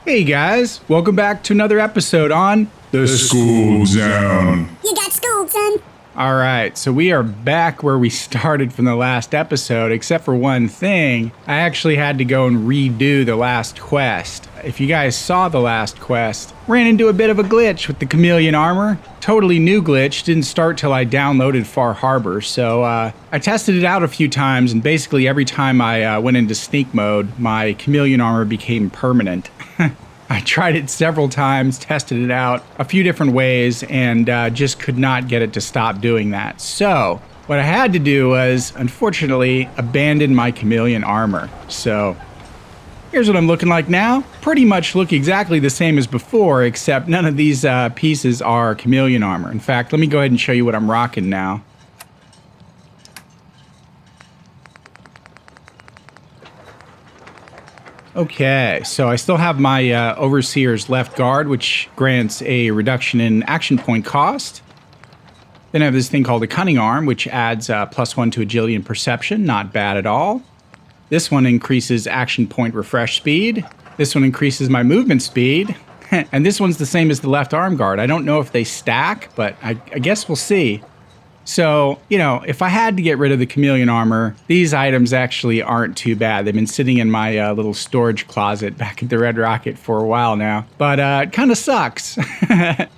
Hey guys, welcome back to another episode on The Skooled Zone. You got schooled, son. Alright, so we are back where we started from the last episode, except for one thing. I actually had to go and redo the last quest. If you guys saw the last quest, ran into a bit of a glitch with the chameleon armor. Totally new glitch, didn't start till I downloaded Far Harbor, so I tested it out a few times, and basically every time I went into sneak mode, my chameleon armor became permanent. I tried it several times, tested it out a few different ways, and just could not get it to stop doing that. So what I had to do was, unfortunately, abandon my chameleon armor. So here's what I'm looking like now. Pretty much look exactly the same as before, except none of these pieces are chameleon armor. In fact, let me go ahead and show you what I'm rocking now. Okay, so I still have my Overseer's left guard, which grants a reduction in action point cost. Then I have this thing called the Cunning Arm, which adds +1 to agility and perception. Not bad at all. This one increases action point refresh speed. This one increases my movement speed. And this one's the same as the left arm guard. I don't know if they stack, but I guess we'll see. So, you know, if I had to get rid of the chameleon armor, these items actually aren't too bad. They've been sitting in my little storage closet back at the Red Rocket for a while now. But it kind of sucks.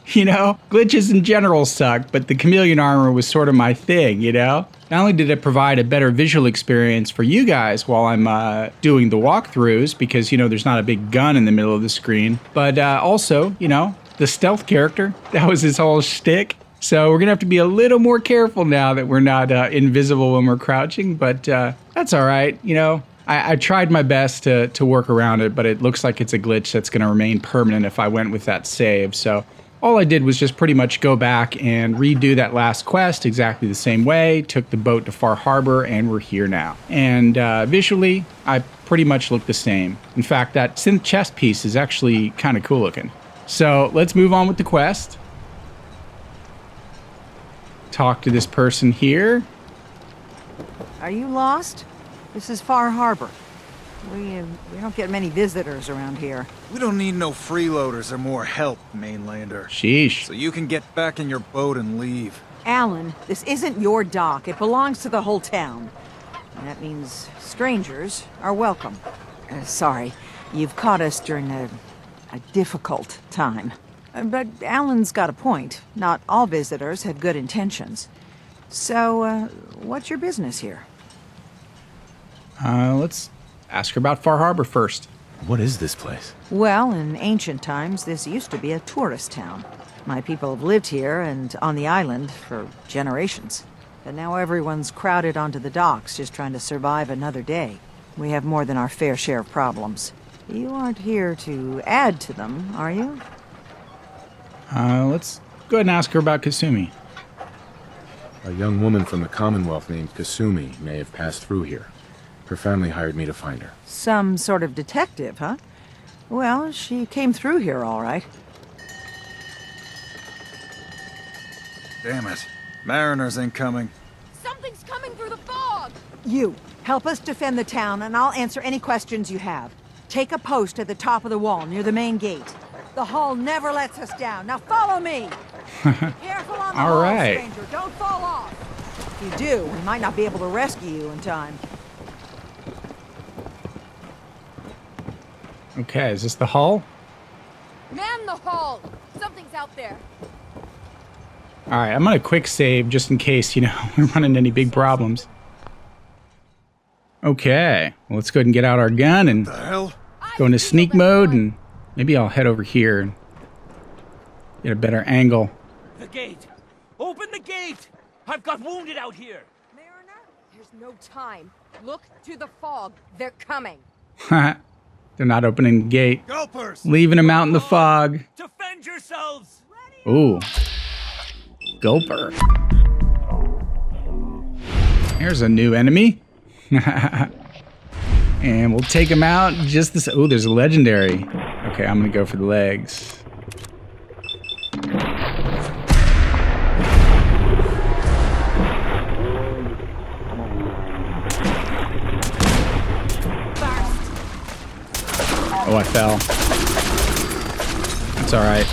You know, glitches in general suck, but the chameleon armor was sort of my thing, you know? Not only did it provide a better visual experience for you guys while I'm doing the walkthroughs, because, you know, there's not a big gun in the middle of the screen, but also, you know, the stealth character, that was his whole shtick. So we're going to have to be a little more careful now that we're not invisible when we're crouching, but that's all right. You know, I tried my best to work around it, but it looks like it's a glitch that's going to remain permanent if I went with that save. So all I did was just pretty much go back and redo that last quest exactly the same way, took the boat to Far Harbor, and we're here now. And visually, I pretty much look the same. In fact, that synth chest piece is actually kind of cool looking. So let's move on with the quest. Talk to this person here. Are you lost? This is Far Harbor. We don't get many visitors around here. We don't need no freeloaders or more help, mainlander. Sheesh. So you can get back in your boat and leave. Alan, this isn't your dock. It belongs to the whole town. And that means strangers are welcome. Sorry, you've caught us during a difficult time. But Alan's got a point. Not all visitors have good intentions. So, what's your business here? Let's ask her about Far Harbor first. What is this place? Well, in ancient times, this used to be a tourist town. My people have lived here and on the island for generations. But now everyone's crowded onto the docks just trying to survive another day. We have more than our fair share of problems. You aren't here to add to them, are you? Let's go ahead and ask her about Kasumi. A young woman from the Commonwealth named Kasumi may have passed through here. Her family hired me to find her. Some sort of detective, huh? Well, she came through here all right. Damn it. Mariners incoming. Something's coming through the fog! You, help us defend the town and I'll answer any questions you have. Take a post at the top of the wall near the main gate. The hull never lets us down. Now follow me! Careful on the All hull, right. stranger. Don't fall off! If you do, we might not be able to rescue you in time. Okay, is this the hull? Man the hull! Something's out there. All right, I'm gonna quick save just in case, you know, we're running into any big problems. Okay, well, let's go ahead and get out our gun and The hell? go into sneak mode, and maybe I'll head over here and get a better angle. The gate! Open the gate! I've got wounded out here! Mariner, there's no time. Look to the fog. They're coming. They're not opening the gate. Gulpers! Leaving them out in the fog. Defend yourselves! Ooh. Gulper. Here's a new enemy. And we'll take him out just this. Oh, there's a legendary. Okay, I'm gonna go for the legs. Oh, I fell. It's all right.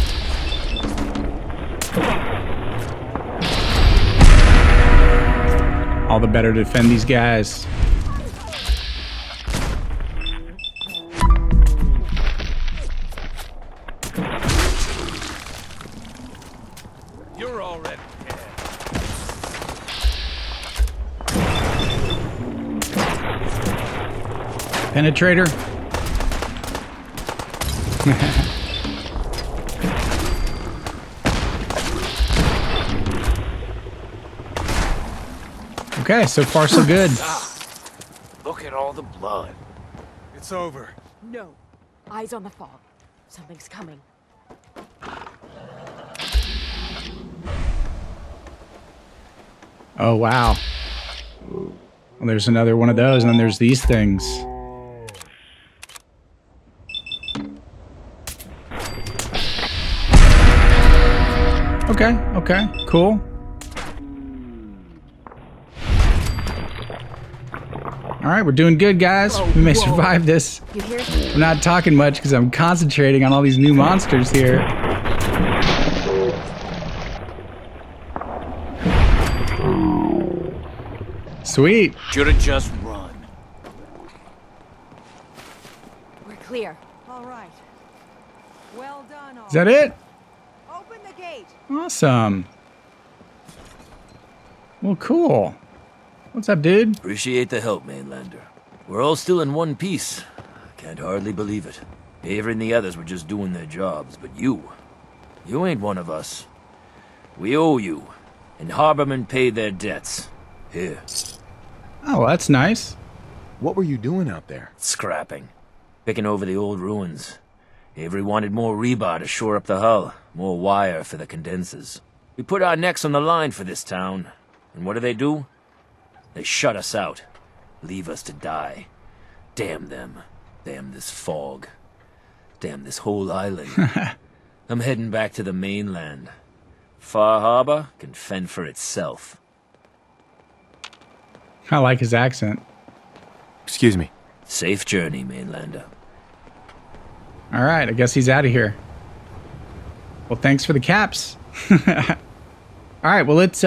All the better to defend these guys. You're already dead. Penetrator. Okay, so far so good. Look at all the blood. It's over. No. Eyes on the fog. Something's coming. Oh, wow. Well, there's another one of those, and then there's these things. Okay, okay, cool. All right, we're doing good, guys. We may survive this. You hear? I'm not talking much because I'm concentrating on all these new monsters here. Sweet. Should've just run. We're clear. All right. Well done, all. Is that it? Open the gate. Awesome. Well, cool. What's up, dude? Appreciate the help, Mainlander. We're all still in one piece. I can't hardly believe it. Avery and the others were just doing their jobs, but you ain't one of us. We owe you, and Harbormen paid their debts. Here, Oh, well, that's nice. What were you doing out there? scrapping. Picking over the old ruins. Avery wanted more rebar to shore up the hull, more wire for the condensers. We put our necks on the line for this town, and what do? They shut us out. Leave us to die. Damn them. Damn this fog. Damn this whole island. I'm heading back to the mainland. Far Harbor can fend for itself. I like his accent. Excuse me. Safe journey, Mainlander. All right, I guess he's out of here. Well, thanks for the caps. All right, well, let's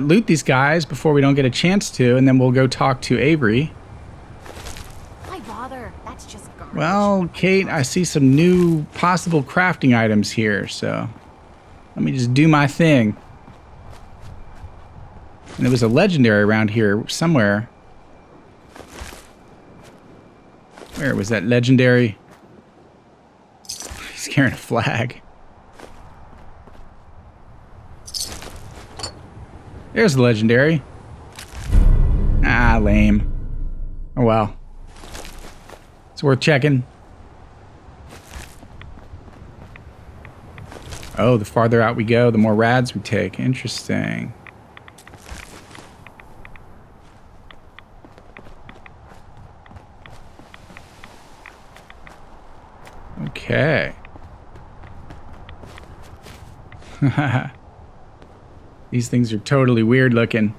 loot these guys before we don't get a chance to, and then we'll go talk to Avery. Why bother? That's just garbage. Well, Kate, I see some new possible crafting items here, so let me just do my thing. And there was a legendary around here somewhere. Where was that legendary? He's carrying a flag. There's the legendary. Ah, lame. Oh well. It's worth checking. Oh, the farther out we go, the more rads we take. Interesting. Okay. These things are totally weird looking.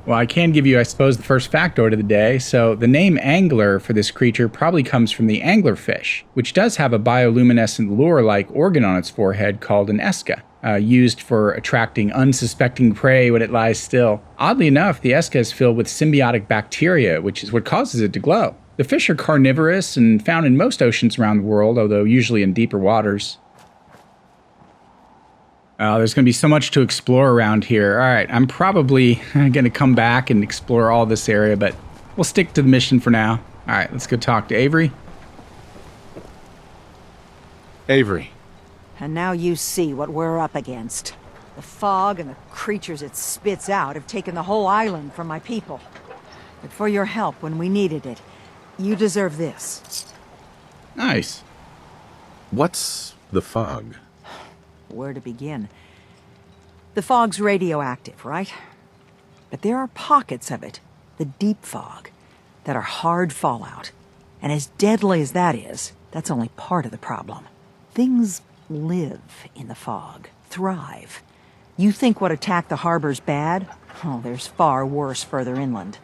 Well, I can give you, I suppose, the first factoid of the day. So the name angler for this creature probably comes from the anglerfish, which does have a bioluminescent lure-like organ on its forehead called an esca, used for attracting unsuspecting prey when it lies still. Oddly enough, the esca is filled with symbiotic bacteria, which is what causes it to glow. The fish are carnivorous and found in most oceans around the world, although usually in deeper waters. There's going to be so much to explore around here. All right, I'm probably going to come back and explore all this area, but we'll stick to the mission for now. All right, let's go talk to Avery. Avery. And now you see what we're up against. The fog and the creatures it spits out have taken the whole island from my people. But for your help when we needed it, you deserve this. Nice. What's the fog? Where to begin? The fog's radioactive, right? But there are pockets of it, the deep fog, that are hard fallout. And as deadly as that is, that's only part of the problem. Things live in the fog, thrive. You think what attacked the harbor's bad? Oh, there's far worse further inland.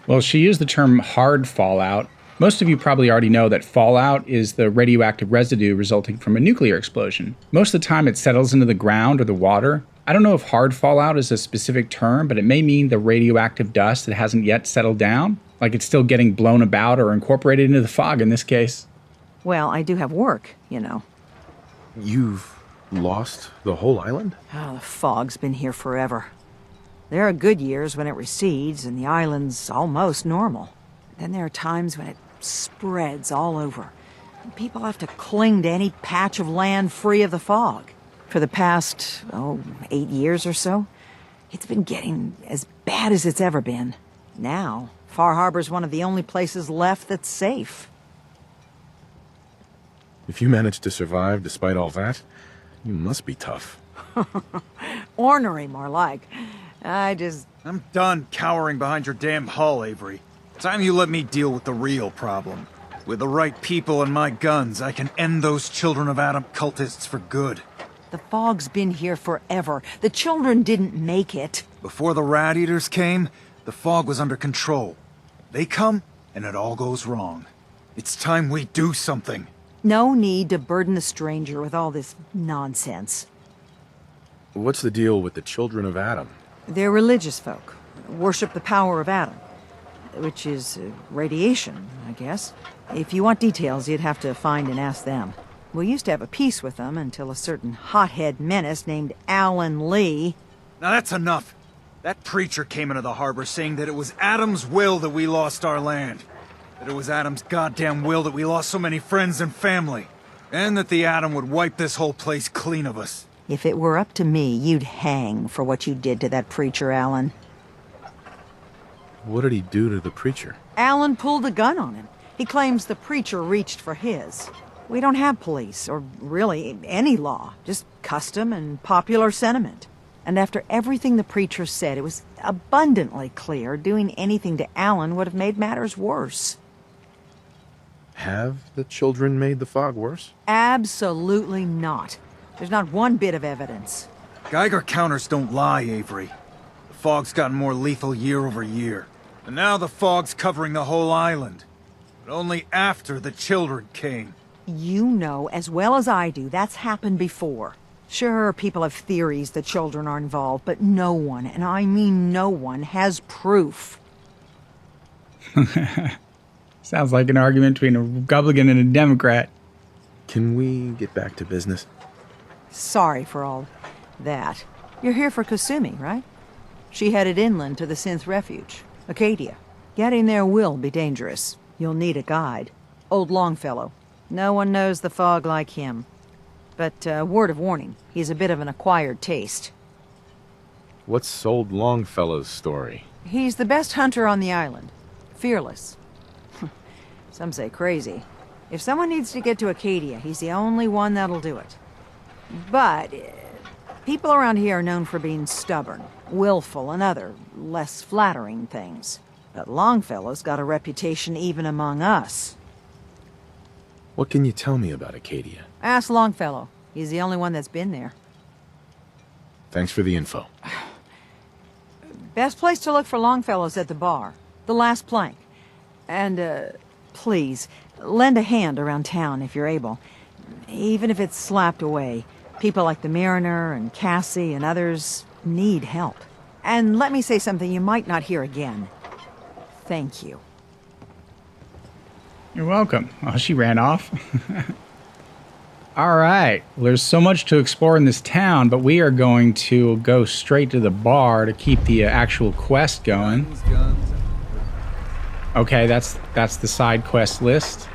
Well, she used the term hard fallout. Most of you probably already know that fallout is the radioactive residue resulting from a nuclear explosion. Most of the time it settles into the ground or the water. I don't know if hard fallout is a specific term, but it may mean the radioactive dust that hasn't yet settled down, like it's still getting blown about or incorporated into the fog in this case. Well, I do have work, you know. You've lost the whole island? Oh, the fog's been here forever. There are good years when it recedes and the island's almost normal. Then there are times when it spreads all over. And people have to cling to any patch of land free of the fog. For the past, 8 years or so, it's been getting as bad as it's ever been. Now, Far Harbor's one of the only places left that's safe. If you managed to survive despite all that, you must be tough. Ornery, more like. I'm done cowering behind your damn hull, Avery. Time you let me deal with the real problem. With the right people and my guns, I can end those Children of Adam cultists for good. The fog's been here forever. The children didn't make it. Before the Rat Eaters came, the fog was under control. They come, and it all goes wrong. It's time we do something. No need to burden the stranger with all this nonsense. What's the deal with the Children of Adam? They're religious folk. Worship the power of Adam. Which is radiation, I guess. If you want details, you'd have to find and ask them. We used to have a peace with them until a certain hothead menace named Alan Lee... Now that's enough. That preacher came into the harbor saying that it was Adam's will that we lost our land. That it was Adam's goddamn will that we lost so many friends and family. And that the Atom would wipe this whole place clean of us. If it were up to me, you'd hang for what you did to that preacher, Alan. What did he do to the preacher? Alan pulled a gun on him. He claims the preacher reached for his. We don't have police, or really any law, just custom and popular sentiment. And after everything the preacher said, it was abundantly clear doing anything to Alan would have made matters worse. Have the children made the fog worse? Absolutely not. There's not one bit of evidence. Geiger counters don't lie, Avery. The fog's gotten more lethal year over year. And now the fog's covering the whole island. But only after the children came. You know as well as I do that's happened before. Sure, people have theories the children are involved, but no one, and I mean no one, has proof. Sounds like an argument between a Republican and a Democrat. Can we get back to business? Sorry for all that. You're here for Kasumi, right? She headed inland to the synth refuge, Acadia. Getting there will be dangerous. You'll need a guide. Old Longfellow. No one knows the fog like him. But, word of warning, he's a bit of an acquired taste. What's Old Longfellow's story? He's the best hunter on the island. Fearless. Some say crazy. If someone needs to get to Acadia, he's the only one that'll do it. But people around here are known for being stubborn, willful, and other, less flattering things. But Longfellow's got a reputation even among us. What can you tell me about Acadia? Ask Longfellow. He's the only one that's been there. Thanks for the info. Best place to look for Longfellow's at the bar. The last plank. And, please, lend a hand around town if you're able. Even if it's slapped away. People like the Mariner and Cassie and others need help. And let me say something you might not hear again. Thank you. You're welcome. Oh, she ran off. All right. Well, there's so much to explore in this town, but we are going to go straight to the bar to keep the actual quest going. Okay, that's the side quest list.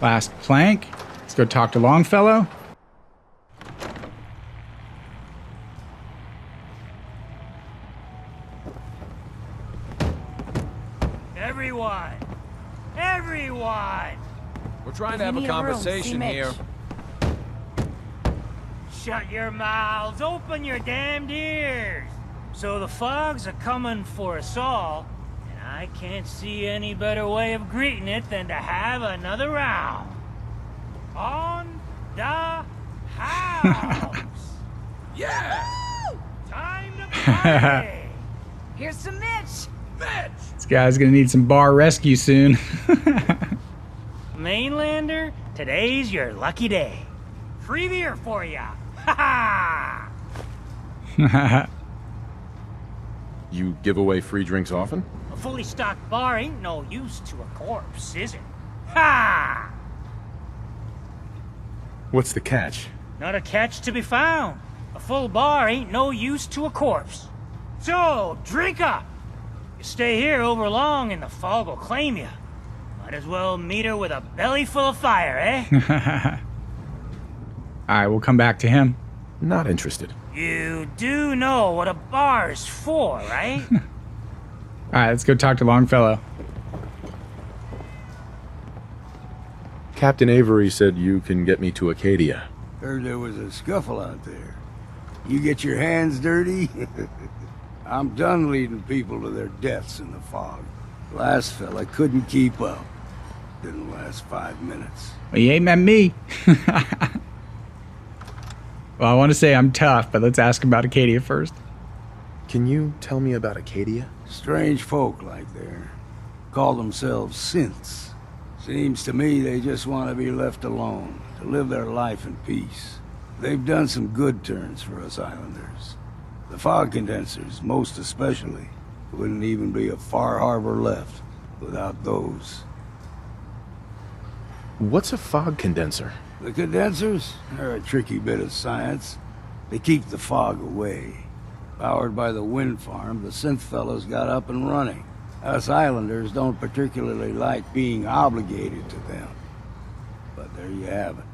Last plank. Let's go talk to Longfellow. Everyone! We're trying to have a conversation here. Shut your mouths, open your damned ears! So the fogs are coming for us all, and I can't see any better way of greeting it than to have another round. On the house! Yeah! Time to party! Here's some Mitch! Mitch! Let's guy's gonna need some bar rescue soon. Mainlander, today's your lucky day. Free beer for ya. Ha ha! You give away free drinks often? A fully stocked bar ain't no use to a corpse, is it? Ha! What's the catch? Not a catch to be found. A full bar ain't no use to a corpse. So, drink up. You stay here over long and the fog will claim you. Might as well meet her with a belly full of fire, eh? Alright, we'll come back to him. Not interested. You do know what a bar's for, right? Alright, let's go talk to Longfellow. Captain Avery said you can get me to Acadia. Heard there was a scuffle out there. You get your hands dirty? I'm done leading people to their deaths in the fog. Last fella couldn't keep up. Didn't last 5 minutes. Well, you ain't met me. Well, I want to say I'm tough, but let's ask about Acadia first. Can you tell me about Acadia? Strange folk like there. Call themselves synths. Seems to me they just want to be left alone, to live their life in peace. They've done some good turns for us islanders. The fog condensers, most especially. Wouldn't even be a Far Harbor left without those. What's a fog condenser? The condensers are a tricky bit of science. They keep the fog away. Powered by the wind farm, the synth fellows got up and running. Us islanders don't particularly like being obligated to them. But there you have it.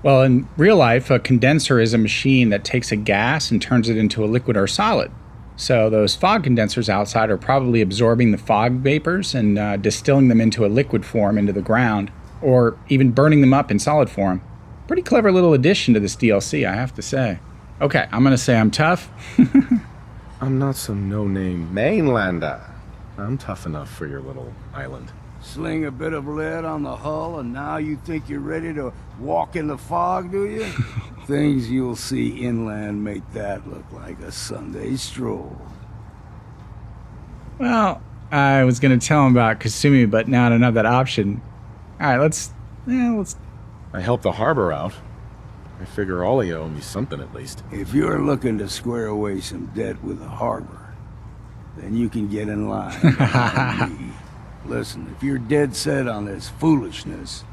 Well, in real life, a condenser is a machine that takes a gas and turns it into a liquid or solid. So those fog condensers outside are probably absorbing the fog vapors and distilling them into a liquid form into the ground, or even burning them up in solid form. Pretty clever little addition to this DLC, I have to say. Okay, I'm gonna say I'm tough. I'm not some no-name mainlander. I'm tough enough for your little island. Sling a bit of lead on the hull and now you think you're ready to walk in the fog, do you? Things you'll see inland make that look like a Sunday stroll. Well, I was gonna tell him about Kasumi, but now I don't have that option. Alright, let's... I helped the harbor out. I figure all of you owe me something at least. If you're looking to square away some debt with the harbor, then you can get in line with me. Listen, if you're dead set on this foolishness,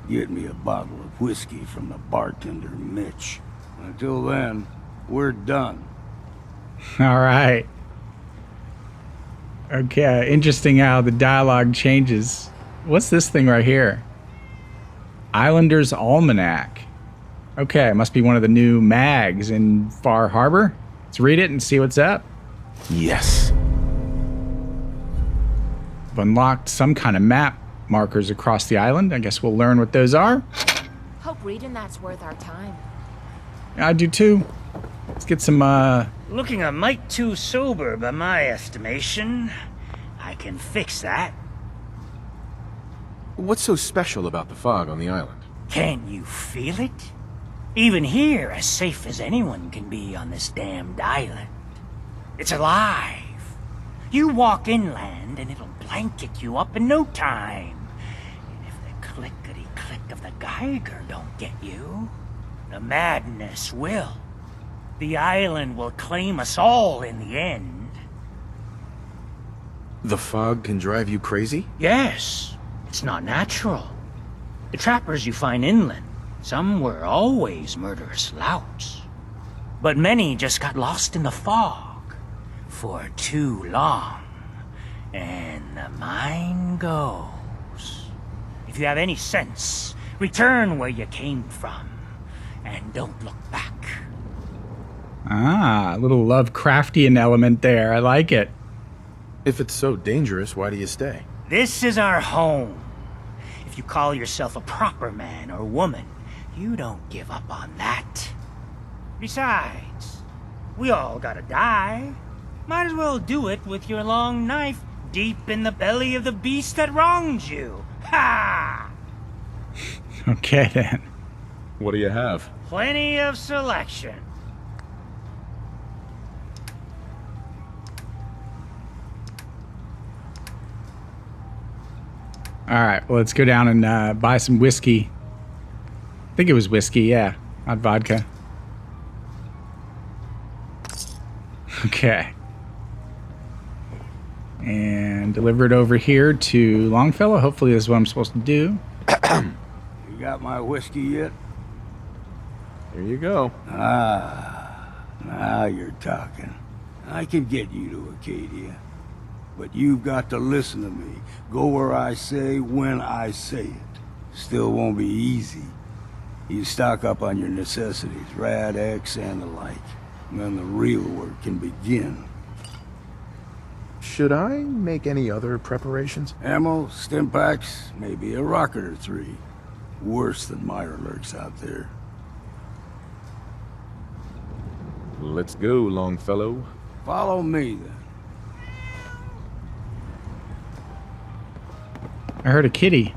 get me a bottle of whiskey from the bartender, Mitch. Until then, we're done. Alright. Okay, interesting how the dialogue changes. What's this thing right here? Islander's Almanac. Okay, it must be one of the new mags in Far Harbor. Let's read it and see what's up. Yes. I've unlocked some kind of map markers across the island. I guess we'll learn what those are. Hope reading that's worth our time. I do too. Let's get some, Looking a mite too sober by my estimation. I can fix that. What's so special about the fog on the island? Can you feel it? Even here, as safe as anyone can be on this damned island. It's alive. You walk inland and it'll blanket you up in no time. And if the clickety-click of the Geiger don't get you, the madness will. The island will claim us all in the end. The fog can drive you crazy? Yes, it's not natural. The trappers you find inland, some were always murderous louts. But many just got lost in the fog for too long. And the mind goes. If you have any sense, return where you came from. And don't look back. a little Lovecraftian element there. I like it. If it's so dangerous, why do you stay? This is our home. If you call yourself a proper man or woman, you don't give up on that. Besides, we all gotta die. Might as well do it with your long knife deep in the belly of the beast that wronged you. Ha! Okay, then. What do you have? Plenty of selection. All right, well, let's go down and buy some whiskey. I think it was whiskey, yeah, not vodka. Okay. And deliver it over here to Longfellow. Hopefully this is what I'm supposed to do. You got my whiskey yet? Here you go. Now you're talking. I can get you to Acadia. But you've got to listen to me. Go where I say, when I say it. Still won't be easy. You stock up on your necessities, Rad X and the like. And then the real work can begin. Should I make any other preparations? Ammo, stim packs, maybe a rocket or three. Worse than Meyer lurks out there. Let's go, Longfellow. Follow me, then. I heard a kitty.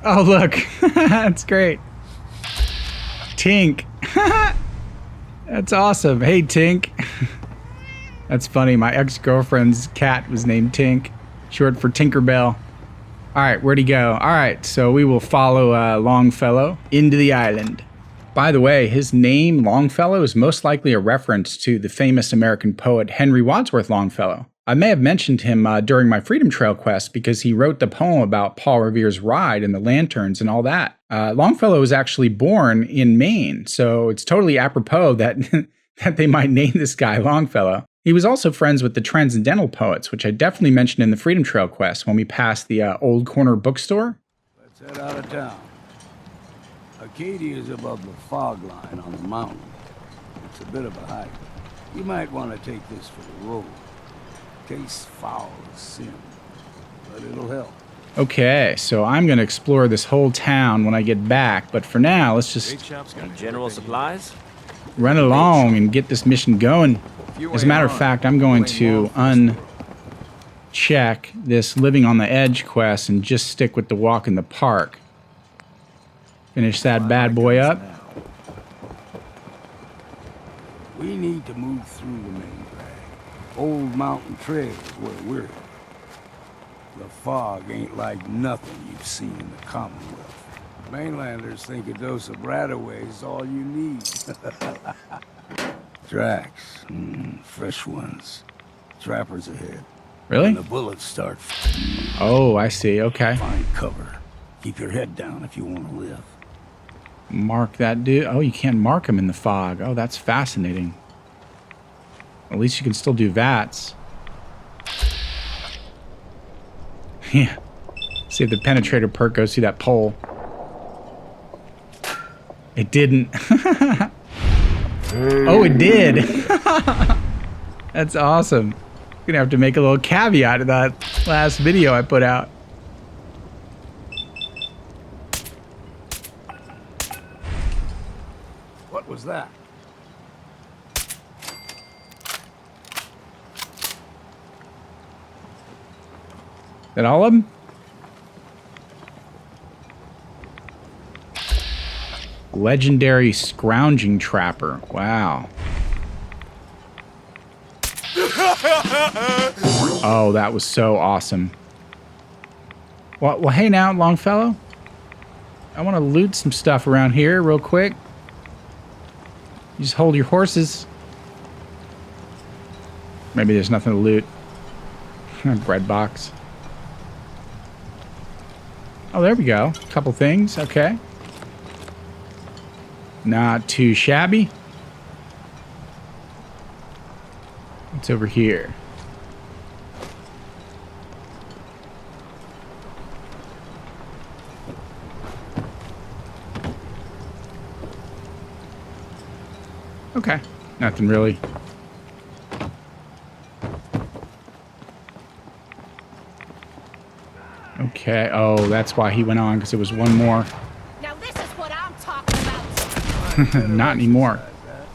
Oh, look. That's great. Tink. That's awesome. Hey, Tink. That's funny. My ex-girlfriend's cat was named Tink, short for Tinkerbell. All right, where'd he go? All right, so we will follow Longfellow into the island. By the way, his name, Longfellow, is most likely a reference to the famous American poet Henry Wadsworth Longfellow. I may have mentioned him during my Freedom Trail quest because he wrote the poem about Paul Revere's ride and the lanterns and all that. Longfellow was actually born in Maine, so it's totally apropos that, that they might name this guy Longfellow. He was also friends with the Transcendental Poets, which I definitely mentioned in the Freedom Trail quest when we passed the Old Corner bookstore. Let's head out of town. Acadia is above the fog line on the mountain. It's a bit of a hike. You might want to take this for the road. Tastes foul as sin, but it'll help. Okay, so I'm going to explore this whole town when I get back, but for now, let's just Any general supplies? run along and get this mission going. As a matter of fact, I'm going to uncheck this Living on the Edge quest and just stick with the walk in the park. Finish that bad boy up. We need to move through the main drag. Old Mountain Trail is where we're at. The fog ain't like nothing you've seen in the Commonwealth. Mainlanders think a dose of Radaway is all you need. Tracks, fresh ones. Trappers ahead. Really? When the bullets start, Oh, I see. Okay. find cover. Keep your head down if you want to live. Mark that dude. Oh, you can't mark him in the fog. Oh, that's fascinating. At least you can still do VATS. Yeah. See if the penetrator perk goes through that pole. It didn't. Oh, it did. That's awesome. Gonna have to make a little caveat to that last video I put out. What was that? That all of them? Legendary scrounging trapper. Wow. Oh, that was so awesome. Well, hey now, Longfellow. I want to loot some stuff around here real quick. You just hold your horses. Maybe there's nothing to loot. Bread box. Oh, there we go. A couple things. Okay. Not too shabby. What's over here? Okay. Nothing really. Okay. Oh, that's why he went on, because it was one more. Now this is what I'm talking about. Not anymore.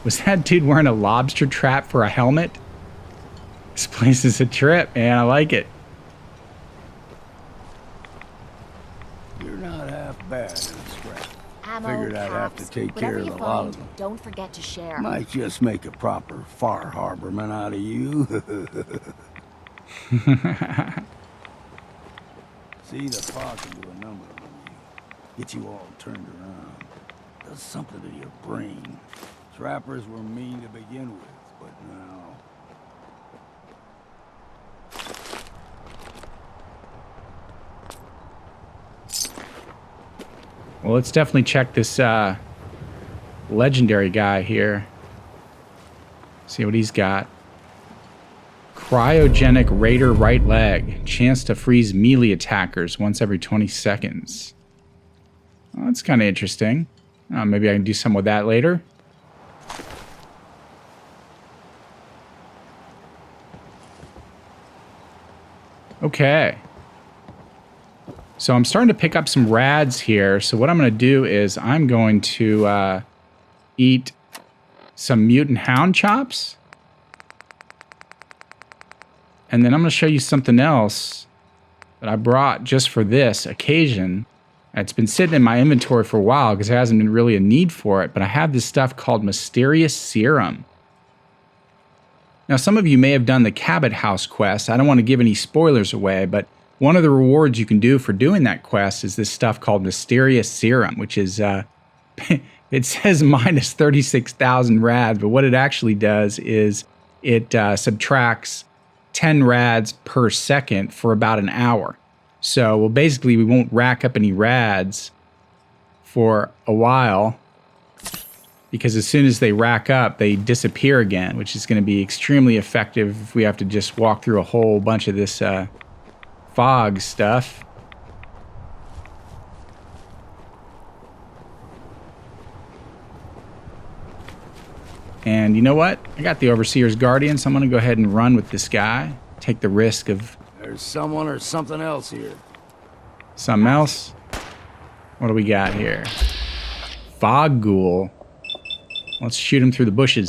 Was that dude wearing a lobster trap for a helmet? This place is a trip, man. I like it. You're not half bad in scrap. Ammo, Figured I'd have to caps, take whatever care of you a lot of find, them. don't forget to share. Might just make a proper far harborman out of you. See, the fog can do a number on you. Get you all turned around. Does something to your brain. Trappers were mean to begin with, but now... Well, let's definitely check this legendary guy here. See what he's got. Cryogenic Raider right leg. Chance to freeze melee attackers once every 20 seconds. Well, that's kind of interesting. Maybe I can do something with that later. Okay. So I'm starting to pick up some rads here. So what I'm going to do is I'm going to eat some mutant hound chops. And then I'm going to show you something else that I brought just for this occasion. It's been sitting in my inventory for a while because there hasn't been really a need for it. But I have this stuff called Mysterious Serum. Now, some of you may have done the Cabot House quest. I don't want to give any spoilers away, but one of the rewards you can do for doing that quest is this stuff called Mysterious Serum, which is, it says minus 36,000 rads, but what it actually does is it subtracts 10 rads per second for about an hour. So, well, basically, we won't rack up any rads for a while because as soon as they rack up, they disappear again, which is going to be extremely effective if we have to just walk through a whole bunch of this fog stuff. And you know what? I got the Overseer's Guardian, so I'm going to go ahead and run with this guy. Take the risk of... There's someone or something else here. Something else? What do we got here? Fog Ghoul. Let's shoot him through the bushes.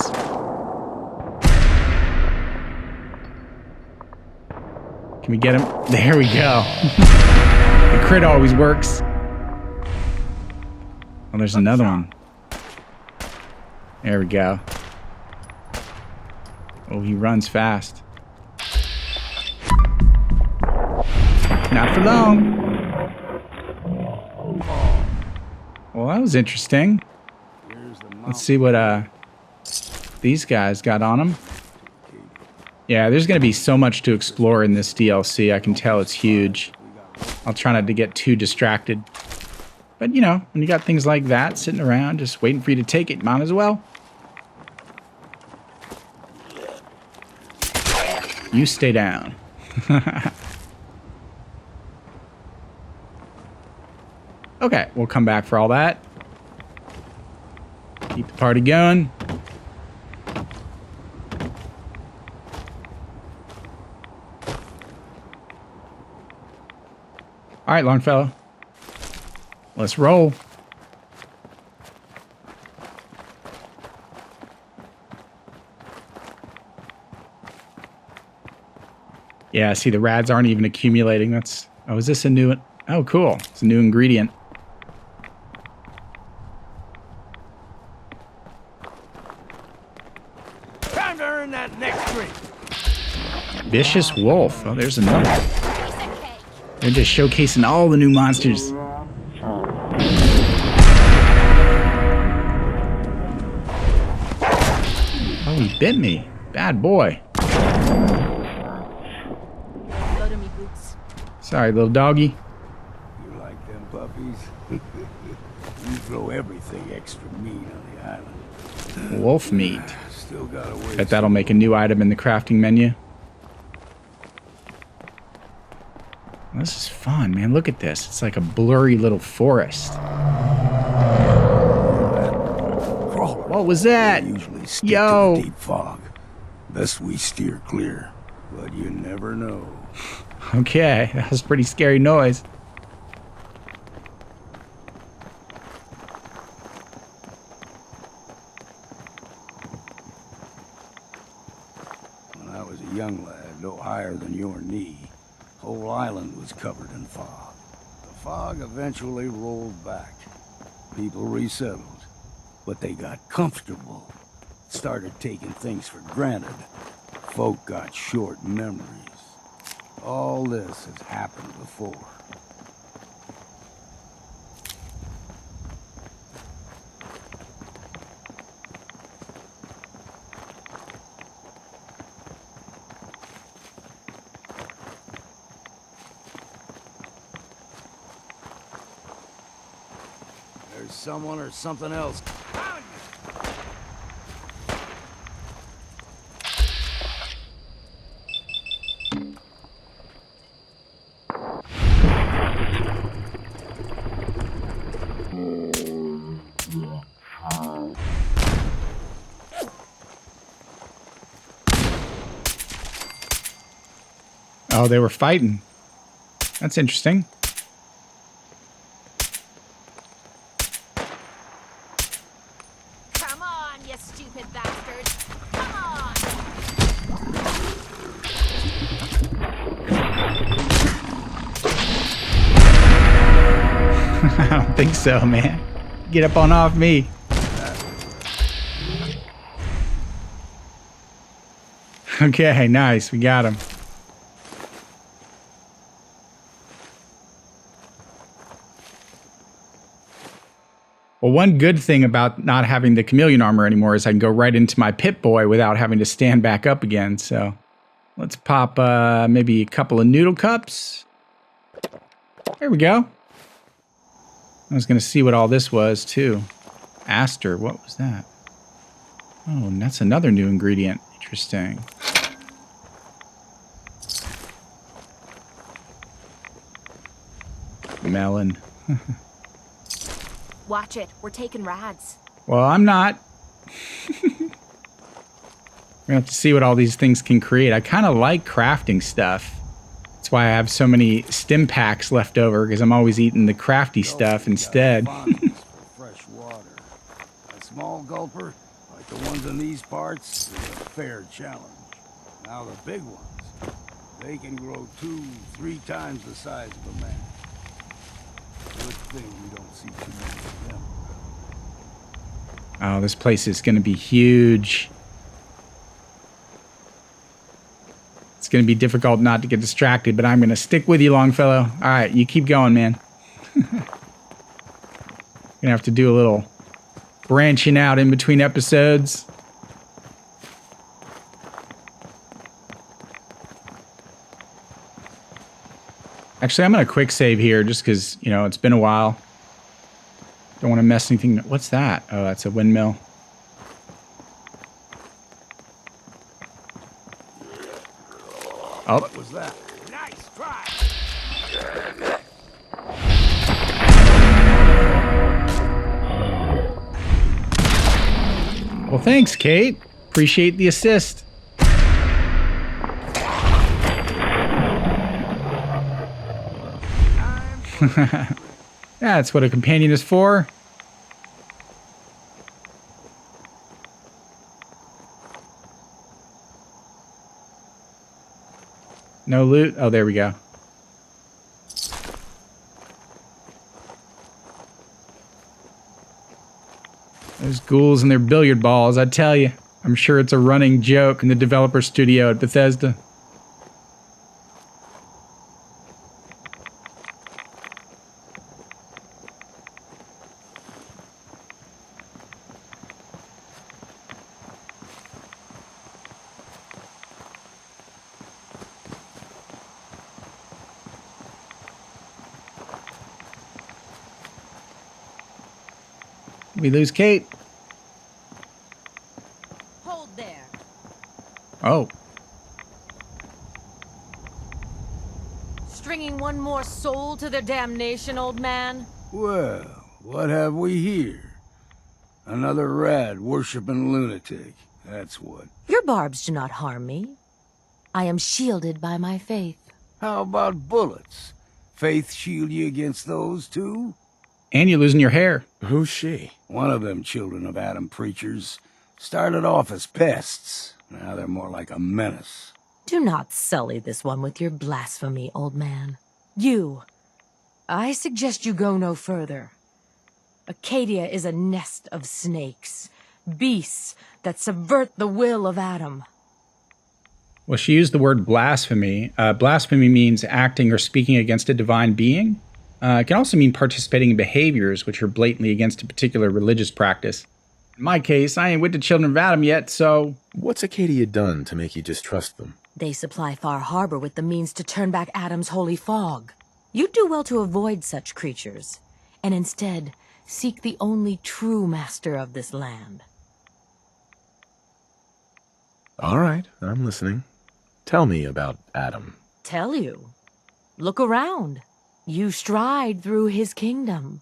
Can we get him? There we go. The crit always works. Oh, there's another one. There we go. Oh, he runs fast. Not for long. Well, that was interesting. Let's see what these guys got on them. Yeah, there's going to be so much to explore in this DLC. I can tell it's huge. I'll try not to get too distracted. But, you know, when you got things like that sitting around just waiting for you to take it, might as well. You stay down. Okay, we'll come back for all that. Keep the party going. All right, Longfellow. Let's roll. Yeah, see, the rads aren't even accumulating. That's... Oh, is this a new... Oh, cool. It's a new ingredient. Time to earn that next drink. Vicious Wolf. Oh, there's another. They're just showcasing all the new monsters. Oh, he bit me. Bad boy. Sorry, little doggy. You like them puppies? You throw everything extra meat on the island. Wolf meat. Still gotta wait. Bet that'll make a new item in the crafting menu. This is fun, man. Look at this. It's like a blurry little forest. What was that? They usually stick Yo! to the deep fog. Best we steer clear, but you never know. Okay, that was a pretty scary noise. When I was a young lad, no higher than your knee, whole island was covered in fog. The fog eventually rolled back. People resettled, but they got comfortable. Started taking things for granted. Folk got short memories. All this has happened before. There's someone or something else. Oh, they were fighting. That's interesting. Come on, you stupid bastards! Come on! I don't think so, man. Get up on off me. Okay, nice. We got him. Well, one good thing about not having the chameleon armor anymore is I can go right into my Pip-Boy without having to stand back up again. So let's pop maybe a couple of noodle cups. There we go. I was going to see what all this was, too. Aster, what was that? Oh, and that's another new ingredient. Interesting. Melon. Watch it. We're taking rads. Well, I'm not. We're going to have to see what all these things can create. I kind of like crafting stuff. That's why I have so many stim packs left over, because I'm always eating the crafty stuff instead. Fresh water. A small gulper, like the ones in these parts, is a fair challenge. Now the big ones, they can grow 2-3 times the size of a man. Good thing we don't see too many of them. Oh, this place is going to be huge. It's going to be difficult not to get distracted, but I'm going to stick with you, Longfellow. All right, you keep going, man. Going to have to do a little branching out in between episodes. Actually, I'm going to quick save here just because, you know, it's been a while. Don't want to mess anything. What's that? Oh, that's a windmill. Oh. What was that? Nice try. Well, thanks, Kate. Appreciate the assist. That's what a companion is for. No loot? Oh, there we go. Those ghouls and their billiard balls, I tell you. I'm sure it's a running joke in the developer studio at Bethesda. We lose Kate. Hold there. Oh. Stringing one more soul to their damnation, old man? Well, what have we here? Another rad worshipping lunatic. That's what. Your barbs do not harm me. I am shielded by my faith. How about bullets? Faith shield you against those too? And you're losing your hair. Who's she? One of them children of Adam preachers started off as pests. Now they're more like a menace. Do not sully this one with your blasphemy, old man. You. I suggest you go no further. Acadia is a nest of snakes. Beasts that subvert the will of Adam. Well, she used the word blasphemy. Blasphemy means acting or speaking against a divine being. It can also mean participating in behaviors which are blatantly against a particular religious practice. In my case, I ain't with the children of Adam yet, so... What's Acadia done to make you distrust them? They supply Far Harbor with the means to turn back Adam's holy fog. You'd do well to avoid such creatures, and instead seek the only true master of this land. All right, I'm listening. Tell me about Adam. Tell you. Look around. You stride through his kingdom.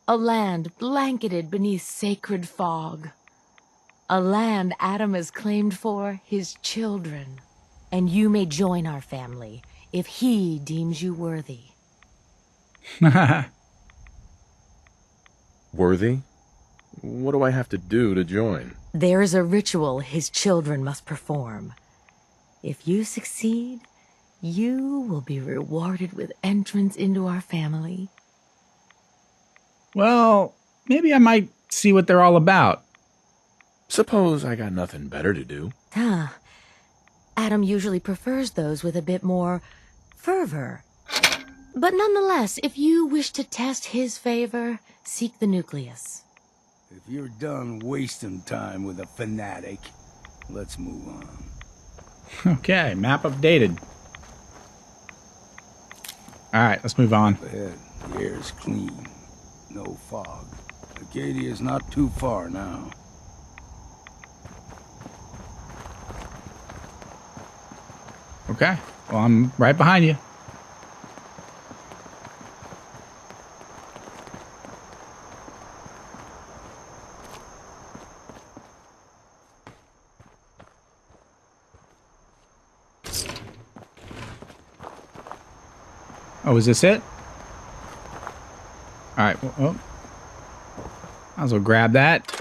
A land blanketed beneath sacred fog. A land Adam has claimed for his children. And you may join our family if he deems you worthy. Worthy? What do I have to do to join? There is a ritual his children must perform. If you succeed, you will be rewarded with entrance into our family. Well, maybe I might see what they're all about. Suppose I got nothing better to do. Adam usually prefers those with a bit more fervor. But nonetheless, if you wish to test his favor, seek the nucleus. If you're done wasting time with a fanatic, let's move on. Okay, map updated. Alright, let's move on. Ahead, the air's clean. No fog. Acadia's not too far now. Okay, well, I'm right behind you. Oh, is this it? All right, well, might as well grab that.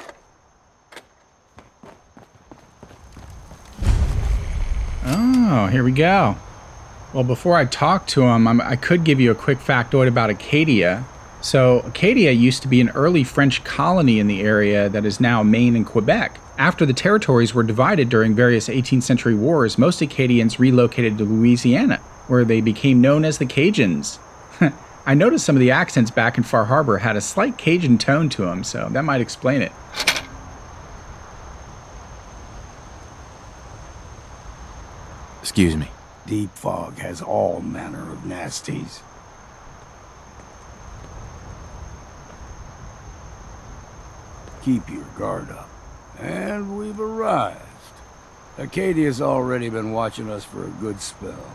Oh, here we go. Well, before I talk to him, I could give you a quick factoid about Acadia. So, Acadia used to be an early French colony in the area that is now Maine and Quebec. After the territories were divided during various 18th century wars, most Acadians relocated to Louisiana, where they became known as the Cajuns. I noticed some of the accents back in Far Harbor had a slight Cajun tone to them, so that might explain it. Excuse me. Deep fog has all manner of nasties. Keep your guard up. And we've arrived. Acadia's already been watching us for a good spell.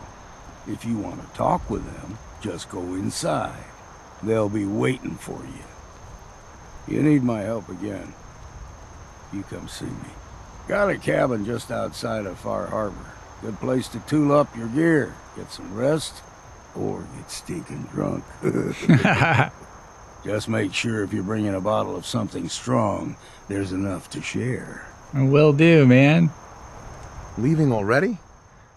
If you want to talk with them, just go inside. They'll be waiting for you. You need my help again, you come see me. Got a cabin just outside of Far Harbor. Good place to tool up your gear, get some rest, or get stinking drunk. Just make sure if you're bringing a bottle of something strong, there's enough to share. Will do, man. Leaving already?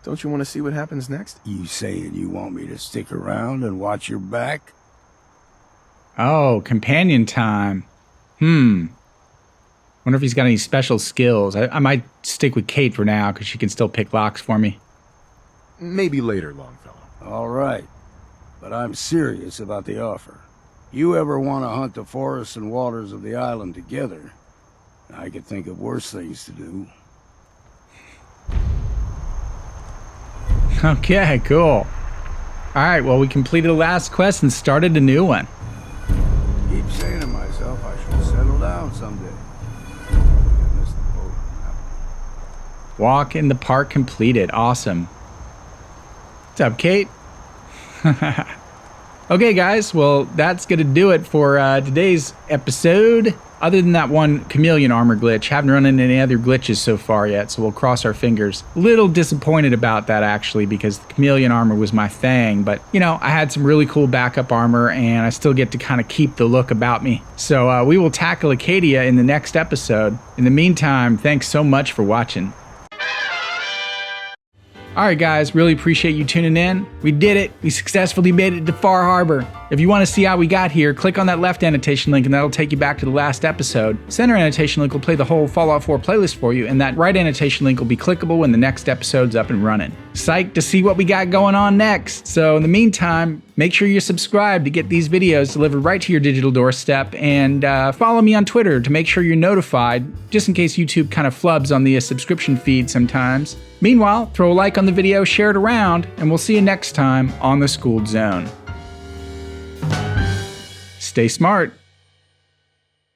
Don't you want to see what happens next? You saying you want me to stick around and watch your back? Oh, companion time. Wonder if he's got any special skills. I might stick with Kate for now, because she can still pick locks for me. Maybe later, Longfellow. All right. But I'm serious about the offer. You ever want to hunt the forests and waters of the island together, I could think of worse things to do. Okay, cool. Alright, well, we completed the last quest and started a new one. Keep saying to myself I should settle down someday. I missed the boat. Walk in the park completed. Awesome. What's up, Kate? Okay, guys, well, that's going to do it for today's episode. Other than that one chameleon armor glitch, haven't run into any other glitches so far yet, so we'll cross our fingers. Little disappointed about that, actually, because the chameleon armor was my thing, but, you know, I had some really cool backup armor, and I still get to kind of keep the look about me. So we will tackle Acadia in the next episode. In the meantime, thanks so much for watching. Alright guys, really appreciate you tuning in. We did it. We successfully made it to Far Harbor. If you want to see how we got here, click on that left annotation link and that'll take you back to the last episode. Center annotation link will play the whole Fallout 4 playlist for you, and that right annotation link will be clickable when the next episode's up and running. Psyched to see what we got going on next. So in the meantime, make sure you're subscribed to get these videos delivered right to your digital doorstep, and follow me on Twitter to make sure you're notified, just in case YouTube kind of flubs on the subscription feed sometimes. Meanwhile, throw a like on the video, share it around, and we'll see you next time on the Skooled Zone. Stay smart.